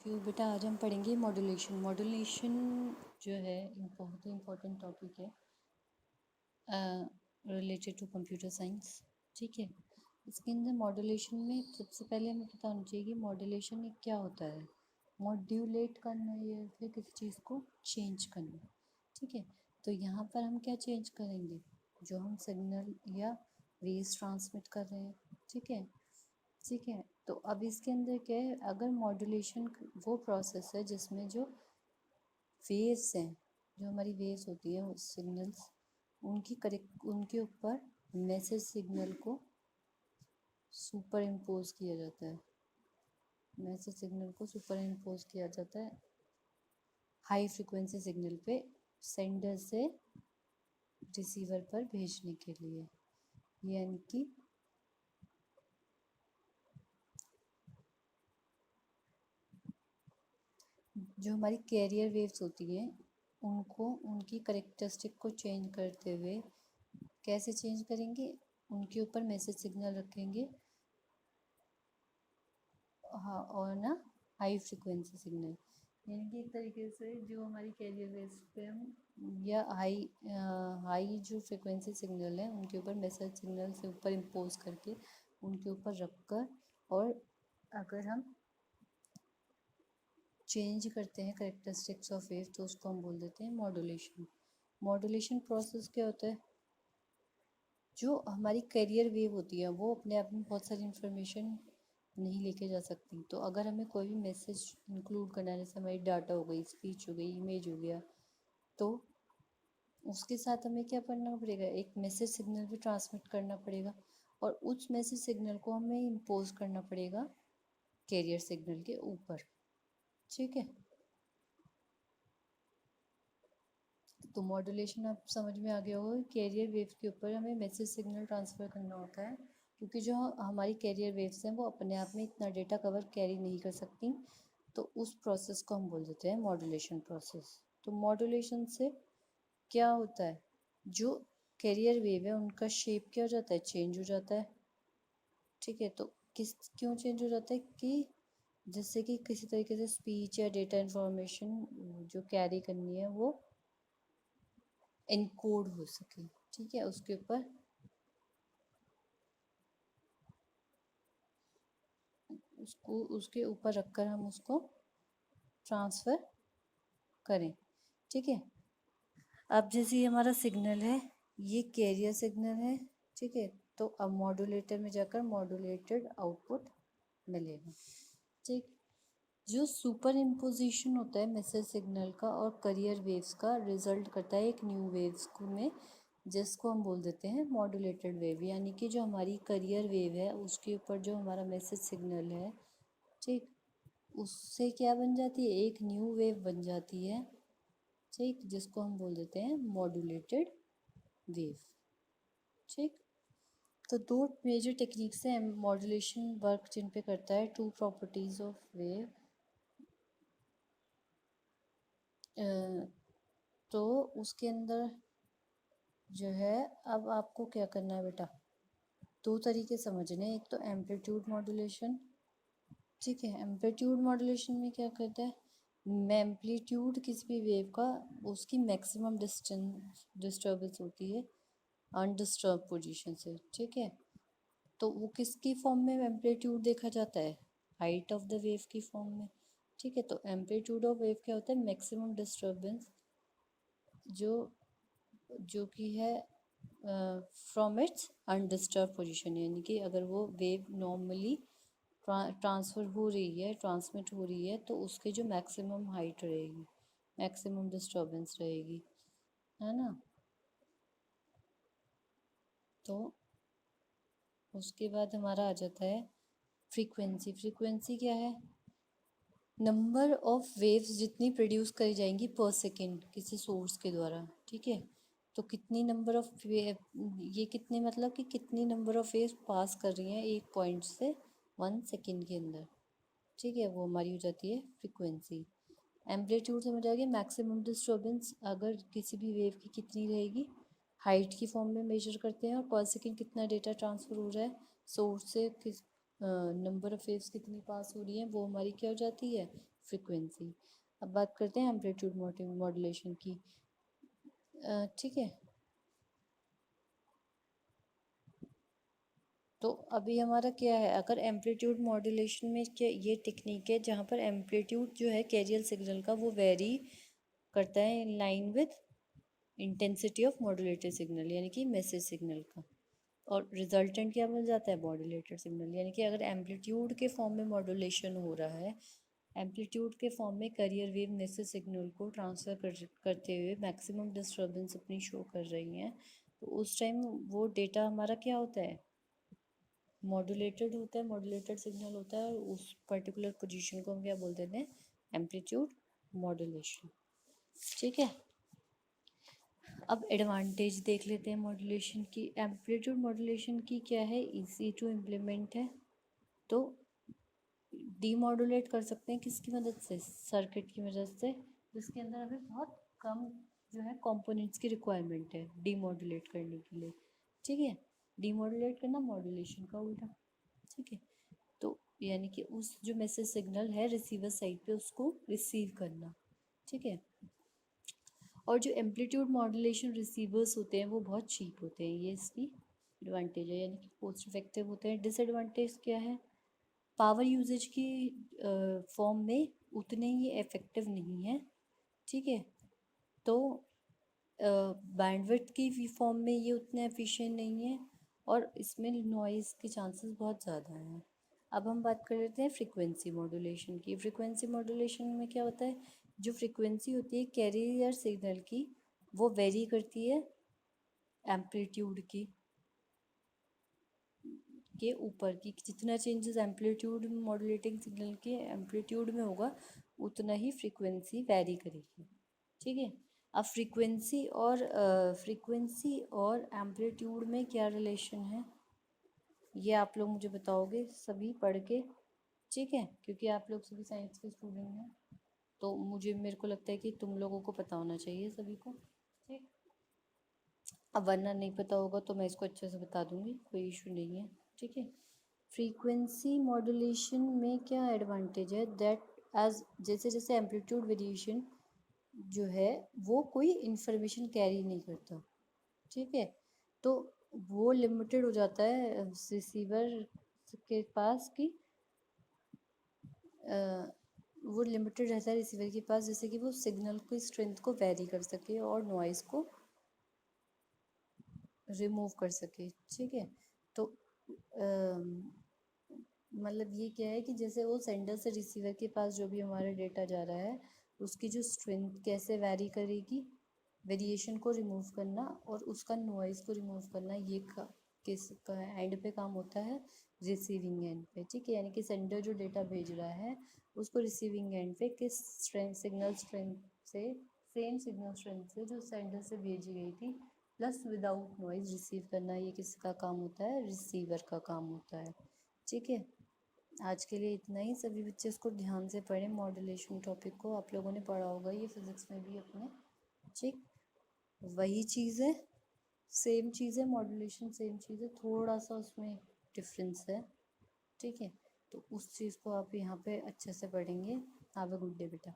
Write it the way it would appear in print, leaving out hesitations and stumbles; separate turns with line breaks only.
क्यों बेटा, आज हम पढ़ेंगे मॉड्यूलेशन। मॉड्यूलेशन जो है बहुत ही इम्पोर्टेंट टॉपिक है रिलेटेड टू कंप्यूटर साइंस। ठीक है, इसके अंदर मॉड्यूलेशन में सबसे पहले हमें पता होना चाहिए कि मॉड्यूलेशन एक क्या होता है। मॉड्यूलेट करना या फिर किसी चीज़ को चेंज करना। ठीक है, तो यहाँ पर हम क्या चेंज करेंगे, जो हम सिग्नल या वेव्स ट्रांसमिट कर रहे हैं। ठीक है, ठीक है। तो अब इसके अंदर क्या है, अगर मॉड्यूलेशन वो प्रोसेस है जिसमें जो वेव्स हैं, जो हमारी वेव्स होती हैं सिग्नल्स, उनके ऊपर मैसेज सिग्नल को सुपर इम्पोज किया जाता है। मैसेज सिग्नल को सुपर इम्पोज किया जाता है हाई फ्रिक्वेंसी सिग्नल पे, सेंडर से रिसीवर पर भेजने के लिए। यानी कि जो हमारी कैरियर वेव्स होती हैं उनको उनकी करेक्टरिस्टिक को चेंज करते हुए, कैसे चेंज करेंगे, उनके ऊपर मैसेज सिग्नल रखेंगे। हाँ, और ना हाई फ्रिक्वेंसी सिग्नल, यानी कि एक तरीके से जो हमारी कैरियर वेव्स पे हम या हाई जो फ्रिक्वेंसी सिग्नल है उनके ऊपर मैसेज सिग्नल से ऊपर इम्पोज करके उनके ऊपर रख कर, और अगर हम चेंज करते हैं करेक्टरिस्टिक्स ऑफ वेव तो उसको हम बोल देते हैं मॉड्यूलेशन। मॉड्यूलेशन प्रोसेस क्या होता है, जो हमारी कैरियर वेव होती है वो अपने आप में बहुत सारी इन्फॉर्मेशन नहीं लेके जा सकती। तो अगर हमें कोई भी मैसेज इंक्लूड करना है, जैसे हमारी डाटा हो गई, स्पीच हो गई, इमेज हो गया, तो उसके साथ हमें क्या करना पड़ेगा, एक मैसेज सिग्नल भी ट्रांसमिट करना पड़ेगा, और उस मैसेज सिग्नल को हमें इम्पोज करना पड़ेगा कैरियर सिग्नल के ऊपर। ठीक है, तो मॉड्यूलेशन आप समझ में आ गया होगा, कैरियर वेव के ऊपर हमें मैसेज सिग्नल ट्रांसफ़र करना होता है, क्योंकि जो हमारी कैरियर वेव्स हैं वो अपने आप में इतना डेटा कवर कैरी नहीं कर सकती। तो उस प्रोसेस को हम बोल देते हैं मॉड्यूलेशन प्रोसेस। तो मॉड्यूलेशन से क्या होता है, जो कैरियर वेव है उनका शेप क्या हो जाता है, चेंज हो जाता है। ठीक है, तो क्यों चेंज हो जाता है कि जिससे कि किसी तरीके से स्पीच या डेटा इंफॉर्मेशन जो कैरी करनी है वो इनकोड हो सके। ठीक है, उसके ऊपर उसको उसके ऊपर रखकर हम उसको ट्रांसफ़र करें। ठीक है, अब जैसे ये हमारा सिग्नल है, ये कैरियर सिग्नल है। ठीक है, तो अब मॉड्यूलेटर में जाकर मॉड्यूलेटेड आउटपुट मिलेगा। ठीक, जो सुपर इम्पोजिशन होता है मैसेज सिग्नल का और कैरियर वेव्स का, रिजल्ट करता है एक न्यू वेव्स को में, जिसको हम बोल देते हैं मॉड्यूलेटेड वेव। यानी कि जो हमारी कैरियर वेव है उसके ऊपर जो हमारा मैसेज सिग्नल है, ठीक, उससे क्या बन जाती है, एक न्यू वेव बन जाती है। ठीक, जिसको हम बोल देते हैं मॉड्यूलेटेड वेव। ठीक, तो दो मेजर टेक्निक्स हैं मॉड्यूलेशन वर्क जिन पे करता है, टू प्रॉपर्टीज़ ऑफ वेव। तो उसके अंदर जो है, अब आपको क्या करना है बेटा, दो तरीके समझने, एक तो एम्पलीट्यूड मॉड्यूलेशन। ठीक है, एम्पलीट्यूड मॉड्यूलेशन में क्या करता है, एम्पलीट्यूड किसी भी वेव का उसकी मैक्सिमम डिस्टर्बेंस होती है अनडिस्टर्ब पोजीशन से। ठीक है, तो वो किसकी फॉर्म में एम्पलीट्यूड देखा जाता है, हाइट ऑफ द वेव की फॉर्म में। ठीक है, तो एम्पलीट्यूड ऑफ वेव क्या होता है, मैक्सिमम डिस्टर्बेंस जो जो कि है फ्रॉम इट्स अनडिस्टर्ब पोजीशन। यानी कि अगर वो वेव नॉर्मली ट्रांसफ़र हो रही है, ट्रांसमिट हो रही है, तो उसके जो मैक्सिमम हाइट रहेगी, मैक्सिमम डिस्टर्बेंस रहेगी, है ना। तो उसके बाद हमारा आ जाता है फ्रीक्वेंसी। फ्रीक्वेंसी क्या है, नंबर ऑफ वेव्स जितनी प्रोड्यूस करी जाएंगी पर सेकेंड किसी सोर्स के द्वारा। ठीक है, तो कितनी नंबर ऑफ ये कितने मतलब कि कितनी नंबर ऑफ वेव्स पास कर रही हैं एक पॉइंट से 1 सेकेंड के अंदर। ठीक है, वो हमारी हो जाती है फ्रीक्वेंसी। एम्पलीट्यूड समझ आ गया, मैक्सिमम डिस्टर्बेंस अगर किसी भी वेव की कितनी रहेगी, हाइट की फॉर्म में मेजर करते हैं, और पर सेकेंड कितना डेटा ट्रांसफ़र हो रहा है सोर्स से, किस नंबर ऑफ वेव्स कितनी पास हो रही हैं, वो हमारी क्या हो जाती है फ्रीक्वेंसी। अब बात करते हैं एम्पलीट्यूड मॉड्यूलेशन की। ठीक है, तो अभी हमारा क्या है, अगर एम्पलीट्यूड मॉड्यूलेशन में क्या ये टेक्निक है जहाँ पर एम्पलीट्यूड जो है कैरियर सिग्नल का वो वेरी करता है in line with intensity of modulated signal, यानी कि मैसेज सिग्नल का, और रिजल्टेंट क्या बन जाता है, मॉड्यूलेटेड सिग्नल। यानी कि अगर एम्पलीट्यूड के फॉर्म में मॉड्यूलेशन हो रहा है, एम्पलीट्यूड के फॉर्म में कैरियर वेव मैसेज सिग्नल को ट्रांसफ़र करते हुए मैक्सिमम डिस्टर्बेंस अपनी शो कर रही हैं, तो उस टाइम वो डेटा हमारा क्या होता है, मॉड्यूलेटेड होता है, मॉड्यूलेटेड सिग्नल होता है, और उस पर्टिकुलर पोजीशन को हम क्या बोल देते हैं, एम्पलीट्यूड मॉड्यूलेशन। ठीक है, अब एडवांटेज देख लेते हैं मॉड्यूलेशन की। एम्पलीट्यूड मॉड्यूलेशन की क्या है, इजी टू इम्प्लीमेंट है, तो डीमॉड्यूलेट कर सकते हैं किसकी मदद से, सर्किट की मदद से, जिसके अंदर हमें बहुत कम जो है कंपोनेंट्स की रिक्वायरमेंट है डीमॉड्यूलेट करने के लिए। ठीक है, डीमॉड्यूलेट करना मॉड्यूलेशन का उल्टा। ठीक है, तो यानी कि उस जो मैसेज सिग्नल है रिसीवर साइड पे उसको रिसीव करना। ठीक है, और जो एम्पलीट्यूड मॉड्यूलेशन रिसीवर्स होते हैं वो बहुत चीप होते हैं, ये इसकी एडवांटेज है, यानी कि कॉस्ट इफेक्टिव होते हैं। डिसएडवांटेज क्या है, पावर यूजेज की फॉर्म में उतने ही इफेक्टिव नहीं है। ठीक है, तो बैंडविड्थ की फॉर्म में ये उतने एफिशिएंट नहीं है, और इसमें नॉइज़ के चांसेस बहुत ज़्यादा हैं। अब हम बात कर लेते हैं फ्रीक्वेंसी मॉड्यूलेशन की। फ्रीक्वेंसी मॉड्यूलेशन में क्या होता है, जो फ्रीक्वेंसी होती है कैरियर सिग्नल की वो वेरी करती है एम्पलीट्यूड की के ऊपर की, जितना चेंजेस एम्पलीट्यूड मॉड्यूलेटिंग सिग्नल के एम्पलीट्यूड में होगा उतना ही फ्रीक्वेंसी वैरी करेगी। ठीक है, अब फ्रीक्वेंसी और एम्पलीट्यूड में क्या रिलेशन है ये आप लोग मुझे बताओगे सभी पढ़ के। ठीक है, क्योंकि आप लोग सभी साइंस के स्टूडेंट हैं, तो मेरे को लगता है कि तुम लोगों को पता होना चाहिए सभी को। ठीक, अब वरना नहीं पता होगा तो मैं इसको अच्छे से बता दूंगी, कोई इशू नहीं है। ठीक है, फ्रीक्वेंसी मॉड्यूलेशन में क्या एडवांटेज है, दैट एज जैसे जैसे एम्पलीट्यूड वेरिएशन जो है वो कोई इन्फॉर्मेशन कैरी नहीं करता। ठीक है, तो वो लिमिटेड हो जाता है रिसीवर के पास की, वो लिमिटेड रहता है रिसीवर के पास, जैसे कि वो सिग्नल की स्ट्रेंथ को वेरी कर सके और नॉइज़ को रिमूव कर सके। ठीक है, तो मतलब ये क्या है कि जैसे वो सेंडर से रिसीवर के पास जो भी हमारा डेटा जा रहा है उसकी जो स्ट्रेंथ कैसे वैरी करेगी, वेरिएशन को रिमूव करना और उसका नॉइज़ को रिमूव करना, ये किस का एंड पे काम होता है, रिसीविंग एंड पे। ठीक है, यानी कि सेंडर जो डेटा भेज रहा है उसको रिसीविंग एंड पे किस स्ट्रेंथ, सिग्नल स्ट्रेंथ से, सेम सिग्नल स्ट्रेंथ से जो सेंडर से भेजी गई थी प्लस विदाउट नॉइज़ रिसीव करना, ये किसका काम होता है, रिसीवर का काम होता है। ठीक है, आज के लिए इतना ही। सभी बच्चे इसको ध्यान से पढ़ें, मॉड्यूलेशन टॉपिक को आप लोगों ने पढ़ा होगा ये फिज़िक्स में भी अपने। ठीक, वही चीज़ है, सेम चीज़ है, मॉड्यूलेशन सेम चीज़ है, थोड़ा सा उसमें डिफरेंस है। ठीक है, तो उस चीज़ को आप यहाँ पे अच्छे से पढ़ेंगे। हैव अ गुड डे बेटा।